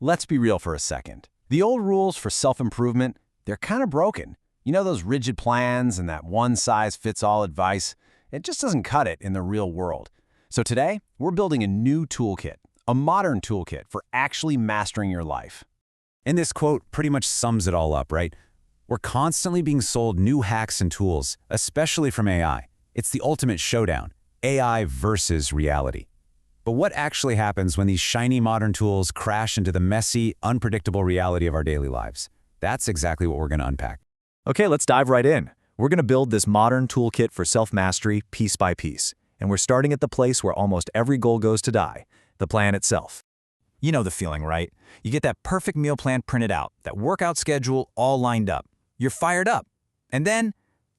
Let's be real for a second. The old rules for self-improvement, they're kind of broken. You know those rigid plans and that one-size-fits-all advice? It just doesn't cut it in the real world. So today, we're building a new toolkit, a modern toolkit for actually mastering your life. And this quote pretty much sums it all up, right? We're constantly being sold new hacks and tools, especially from AI. It's the ultimate showdown, AI versus reality. But what actually happens when these shiny modern tools crash into the messy, unpredictable reality of our daily lives? That's exactly what we're going to unpack. Okay, let's dive right in. We're going to build this modern toolkit for self-mastery piece by piece. And we're starting at the place where almost every goal goes to die, the plan itself. You know the feeling, right? You get that perfect meal plan printed out, that workout schedule all lined up. You're fired up. And then,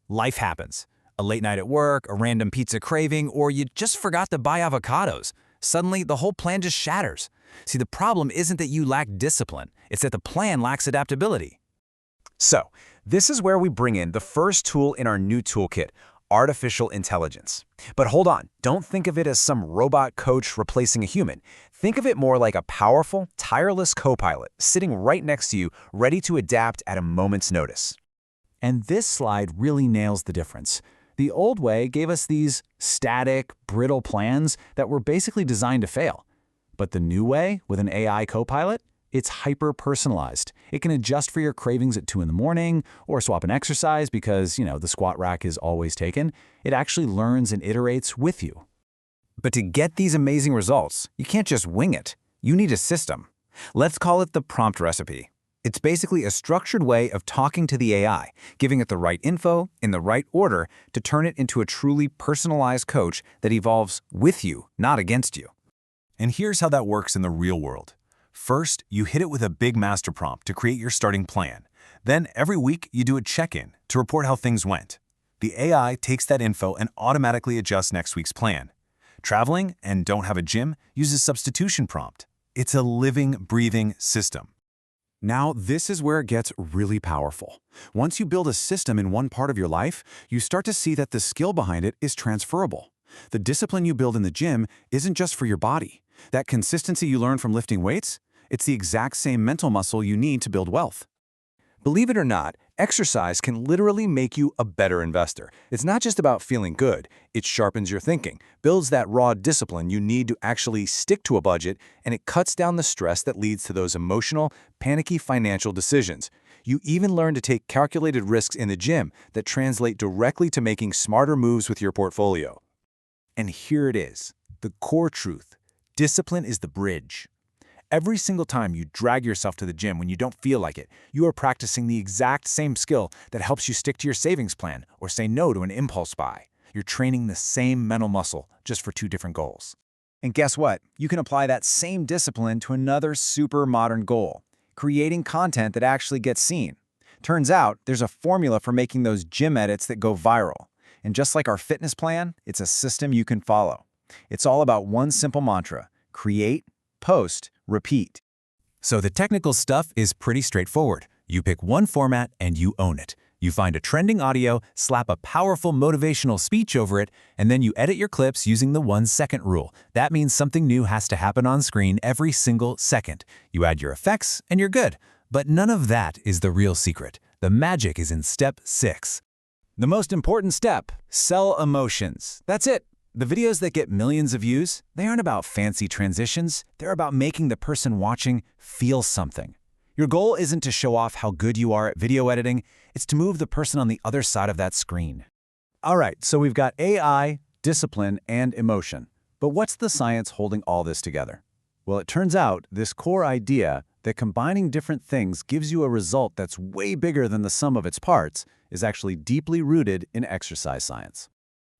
life happens. A late night at work, a random pizza craving, or you just forgot to buy avocados. Suddenly, the whole plan just shatters. See, the problem isn't that you lack discipline. It's that the plan lacks adaptability. So, this is where we bring in the first tool in our new toolkit, artificial intelligence. But hold on, don't think of it as some robot coach replacing a human. Think of it more like a powerful, tireless co-pilot sitting right next to you, ready to adapt at a moment's notice. And this slide really nails the difference. The old way gave us these static, brittle plans that were basically designed to fail. But the new way, with an AI co-pilot, it's hyper-personalized. It can adjust for your cravings at 2 in the morning or swap an exercise because, the squat rack is always taken. It actually learns and iterates with you. But to get these amazing results, you can't just wing it. You need a system. Let's call it the prompt recipe. It's basically a structured way of talking to the AI, giving it the right info in the right order to turn it into a truly personalized coach that evolves with you, not against you. And here's how that works in the real world. First, you hit it with a big master prompt to create your starting plan. Then every week, you do a check-in to report how things went. The AI takes that info and automatically adjusts next week's plan. Traveling and don't have a gym uses substitution prompt. It's a living, breathing system. Now, this is where it gets really powerful. Once you build a system in one part of your life, you start to see that the skill behind it is transferable. The discipline you build in the gym isn't just for your body. That consistency you learn from lifting weights, it's the exact same mental muscle you need to build wealth. Believe it or not, exercise can literally make you a better investor. It's not just about feeling good. It sharpens your thinking, builds that raw discipline you need to actually stick to a budget, and it cuts down the stress that leads to those emotional, panicky financial decisions. You even learn to take calculated risks in the gym that translate directly to making smarter moves with your portfolio. And here it is, the core truth. Discipline is the bridge. Every single time you drag yourself to the gym when you don't feel like it, you are practicing the exact same skill that helps you stick to your savings plan or say no to an impulse buy. You're training the same mental muscle, just for 2 different goals. And guess what? You can apply that same discipline to another super modern goal, creating content that actually gets seen. Turns out, there's a formula for making those gym edits that go viral. And just like our fitness plan, it's a system you can follow. It's all about one simple mantra: create, post, repeat. So the technical stuff is pretty straightforward. You pick one format and you own it. You find a trending audio, slap a powerful motivational speech over it, and then you edit your clips using the 1-second rule. That means something new has to happen on screen every single second. You add your effects and you're good. But none of that is the real secret. The magic is in step 6. The most important step: sell emotions. That's it. The videos that get millions of views, they aren't about fancy transitions. They're about making the person watching feel something. Your goal isn't to show off how good you are at video editing. It's to move the person on the other side of that screen. All right, so we've got AI, discipline, and emotion. But what's the science holding all this together? Well, it turns out this core idea that combining different things gives you a result that's way bigger than the sum of its parts is actually deeply rooted in exercise science.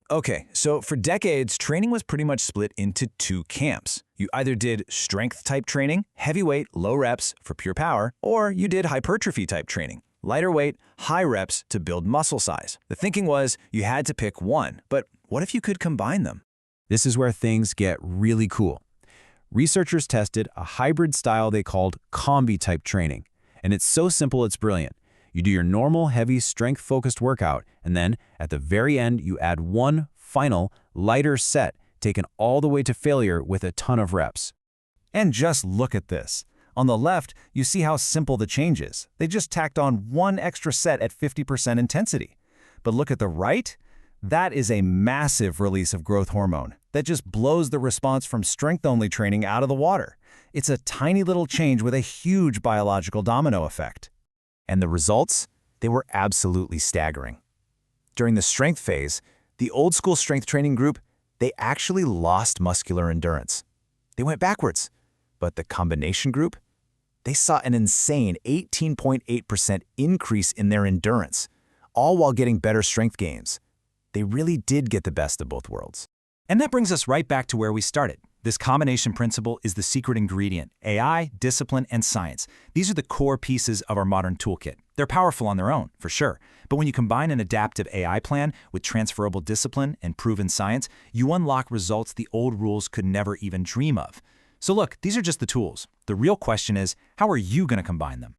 Okay, so for decades, training was pretty much split into 2 camps. You either did strength-type training, heavy weight, low reps for pure power, or you did hypertrophy-type training, lighter weight, high reps to build muscle size. The thinking was you had to pick one, but what if you could combine them? This is where things get really cool. Researchers tested a hybrid style they called combi-type training, and it's so simple it's brilliant. You do your normal, heavy, strength-focused workout, and then, at the very end, you add one final, lighter set, taken all the way to failure with a ton of reps. And just look at this. On the left, you see how simple the change is. They just tacked on one extra set at 50% intensity. But look at the right. That is a massive release of growth hormone that just blows the response from strength-only training out of the water. It's a tiny little change with a huge biological domino effect. And the results? They were absolutely staggering. During the strength phase, the old-school strength training group, they actually lost muscular endurance. They went backwards. But the combination group, they saw an insane 18.8% increase in their endurance, all while getting better strength gains. They really did get the best of both worlds. And that brings us right back to where we started. This combination principle is the secret ingredient: AI, discipline, and science. These are the core pieces of our modern toolkit. They're powerful on their own, for sure. But when you combine an adaptive AI plan with transferable discipline and proven science, you unlock results the old rules could never even dream of. So look, these are just the tools. The real question is, how are you going to combine them?